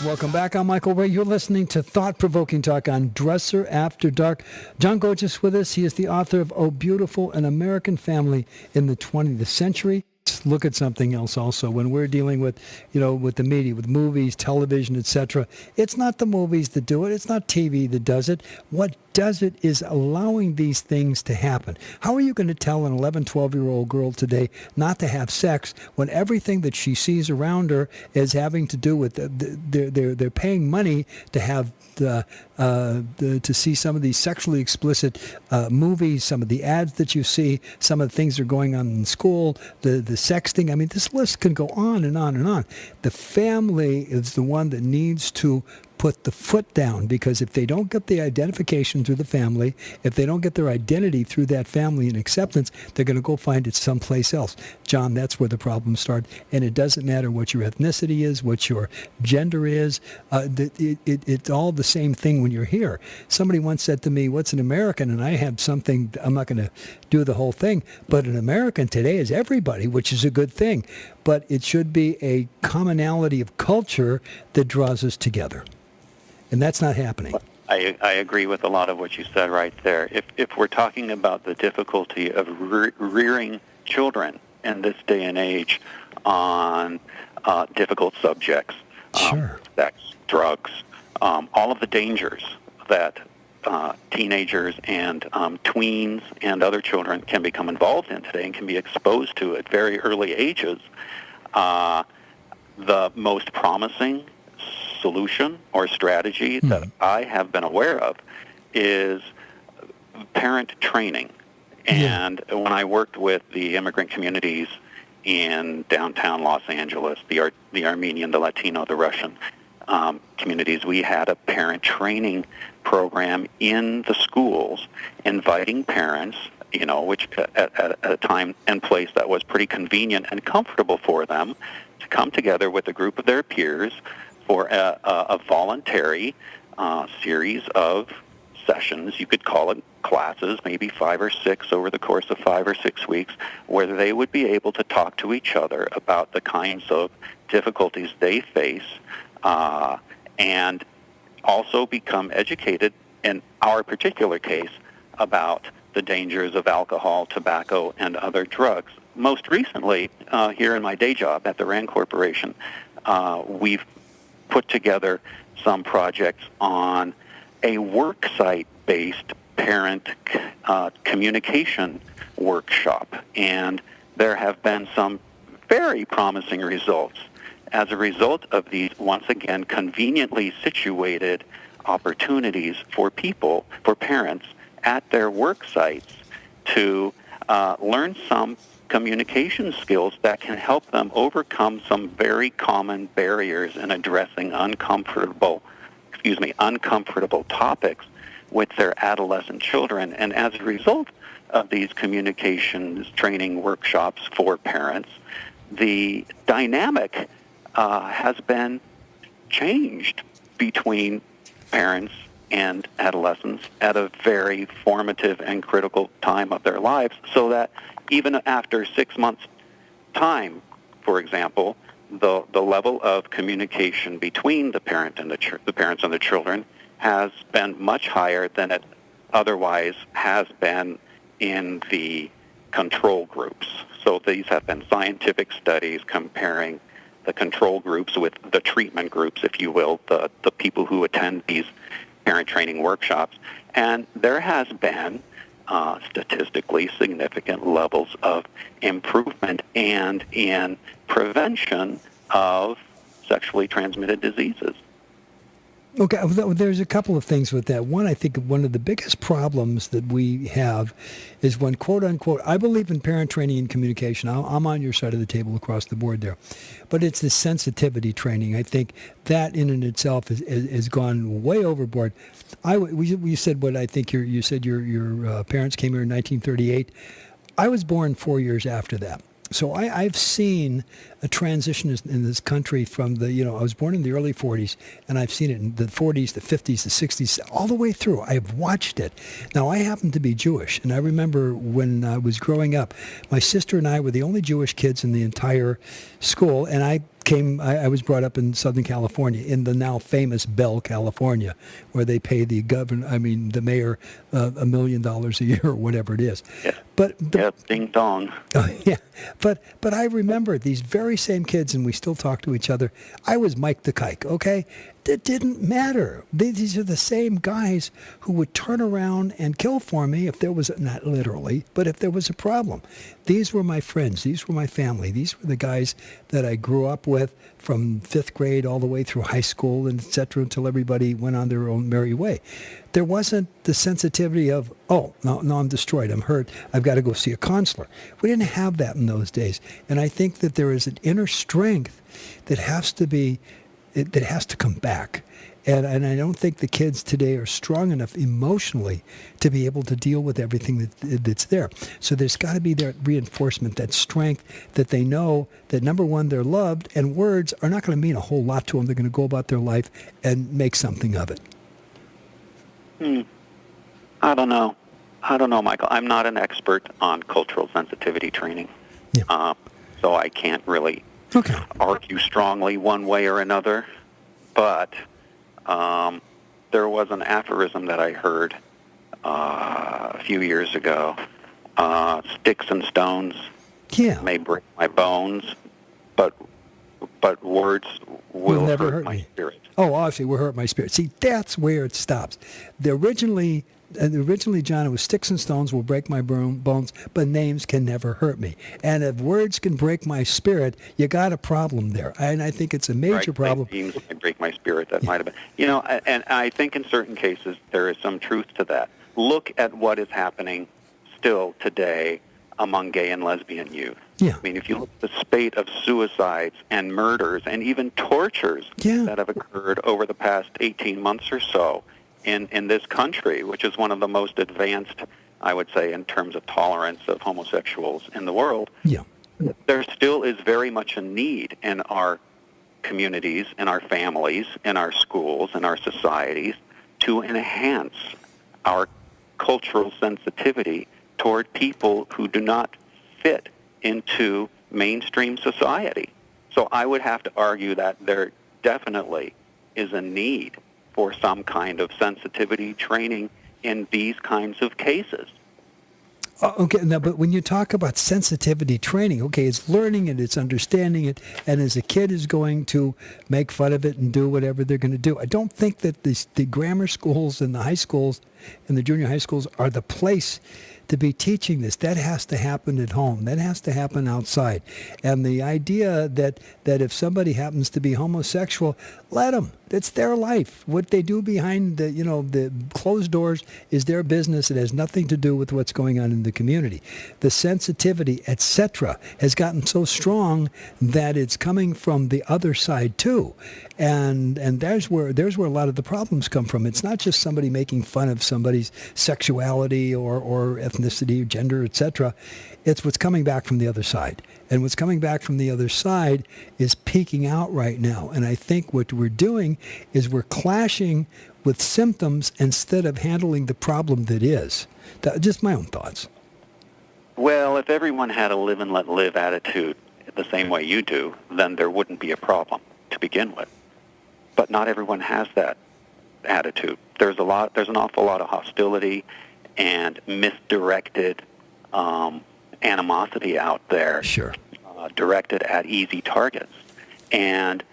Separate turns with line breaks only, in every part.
Welcome back. I'm Michael Ray. You're listening to Thought-Provoking Talk on Dresser After Dark. John Godges with us. He is the author of Oh Beautiful, An American Family in the 20th Century. Let's look at something else also. When we're dealing with, with the media, with movies, television, etc., it's not the movies that do it. It's not TV that does it. What does it is allowing these things to happen. How are you going to tell an 11, 12-year-old girl today not to have sex when everything that she sees around her is having to do with they're paying money to have to see some of these sexually explicit movies, some of the ads that you see, some of the things that are going on in school, the sexting. I mean, this list can go on and on and on. The family is the one that needs to put the foot down, because if they don't get the identification through the family, if they don't get their identity through that family and acceptance, they're going to go find it someplace else. John, that's where the problems start. And it doesn't matter what your ethnicity is, what your gender is. It's all the same thing when you're here. Somebody once said to me, what's an American? And I have something, I'm not going to do the whole thing, but an American today is everybody, which is a good thing. But it should be a commonality of culture that draws us together. And that's not happening.
I agree with a lot of what you said right there. If we're talking about the difficulty of rearing children in this day and age on difficult subjects,
sure,
sex, drugs, all of the dangers that teenagers and tweens and other children can become involved in today and can be exposed to at very early ages, the most promising solution or strategy that I have been aware of is parent training. And when I worked with the immigrant communities in downtown Los Angeles, the Armenian, the Latino, the Russian communities, we had a parent training program in the schools inviting parents, which at a time and place that was pretty convenient and comfortable for them, to come together with a group of their peers for a voluntary series of sessions. You could call it classes, maybe 5 or 6 over the course of 5 or 6 weeks, where they would be able to talk to each other about the kinds of difficulties they face and also become educated, in our particular case, about the dangers of alcohol, tobacco, and other drugs. Most recently, here in my day job at the RAND Corporation, we've put together some projects on a work site-based parent communication workshop, and there have been some very promising results as a result of these, once again, conveniently situated opportunities for parents at their work sites to learn some communication skills that can help them overcome some very common barriers in addressing uncomfortable topics with their adolescent children. And as a result of these communications training workshops for parents, the dynamic has been changed between parents and adolescents at a very formative and critical time of their lives, so that even after 6 months' time, for example, the level of communication between the parent and the parents and the children has been much higher than it otherwise has been in the control groups. So these have been scientific studies comparing the control groups with the treatment groups, if you will, the people who attend these parent training workshops. And there has been statistically significant levels of improvement and in prevention of sexually transmitted diseases.
Okay, there's a couple of things with that. One, I think one of the biggest problems that we have is when, quote unquote, I believe in parent training and communication. I'm on your side of the table across the board there. But it's the sensitivity training. I think that in and itself has gone way overboard. You said what I think you said your parents came here in 1938. I was born 4 years after that. So I've seen a transition in this country from I was born in the early 40s, and I've seen it in the 40s, the 50s, the 60s, all the way through. I've watched it. Now, I happen to be Jewish, and I remember when I was growing up, my sister and I were the only Jewish kids in the entire school, and I I was brought up in Southern California, in the now famous Bell, California, where they pay the mayor, $1 million a year or whatever it is.
Yeah.
But
Ding dong.
yeah, but I remember these very same kids, and we still talk to each other. I was Mike the Kike, okay? It didn't matter. These are the same guys who would turn around and kill for me if there was, not literally, but if there was a problem. These were my friends. These were my family. These were the guys that I grew up with from 5th grade all the way through high school and et cetera until everybody went on their own merry way. There wasn't the sensitivity of, oh, no, I'm destroyed. I'm hurt. I've got to go see a counselor. We didn't have that in those days. And I think that there is an inner strength that has to come back. And I don't think the kids today are strong enough emotionally to be able to deal with everything that's there. So there's got to be that reinforcement, that strength, that they know that, number one, they're loved, and words are not going to mean a whole lot to them. They're going to go about their life and make something of it.
I don't know, Michael. I'm not an expert on cultural sensitivity training.
Yeah.
So I can't really argue strongly one way or another. But there was an aphorism that I heard a few years ago. Sticks and stones may break my bones, but words will
never
hurt my spirit.
Oh, obviously, will hurt my spirit. See, that's where it stops. Originally, John, it was sticks and stones will break my bones, but names can never hurt me. And if words can break my spirit, you got a problem there. And I think it's a major problem.
Names can break my spirit. That might have been, and I think in certain cases there is some truth to that. Look at what is happening still today among gay and lesbian youth.
Yeah.
I mean, if you look at the spate of suicides and murders and even tortures that have occurred over the past 18 months or so in this country, which is one of the most advanced, I would say, in terms of tolerance of homosexuals in the world, there still is very much a need in our communities, in our families, in our schools, in our societies to enhance our cultural sensitivity toward people who do not fit into mainstream society. So I would have to argue that there definitely is a need for some kind of sensitivity training in these kinds of cases.
Okay, now, but when you talk about sensitivity training, okay, it's learning it, it's understanding it, and as a kid is going to make fun of it and do whatever they're going to do. I don't think that the grammar schools and the high schools and the junior high schools are the place to be teaching this. That has to happen at home. That has to happen outside. And the idea that if somebody happens to be homosexual, let them. It's their life. What they do behind the closed doors is their business. It has nothing to do with what's going on in the community. The sensitivity, etc., has gotten so strong that it's coming from the other side too. And there's where a lot of the problems come from. It's not just somebody making fun of somebody's sexuality or ethnicity or gender, etc. It's what's coming back from the other side. And what's coming back from the other side is peaking out right now. And I think what we're doing is we're clashing with symptoms instead of handling the problem that is. Just my own thoughts.
Well, if everyone had a live and let live attitude the same way you do, then there wouldn't be a problem to begin with. But not everyone has that attitude. There's an awful lot of hostility and misdirected animosity out there, directed at easy targets. And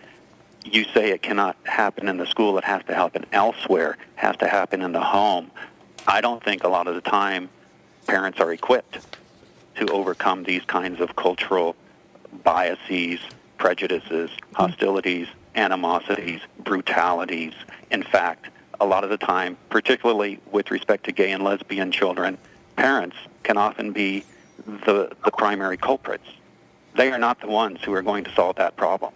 you say it cannot happen in the school, it has to happen elsewhere, has to happen in the home. I don't think a lot of the time parents are equipped to overcome these kinds of cultural biases, prejudices, hostilities, animosities, brutalities. In fact, a lot of the time, particularly with respect to gay and lesbian children, parents can often be the primary culprits. They are not the ones who are going to solve that problem.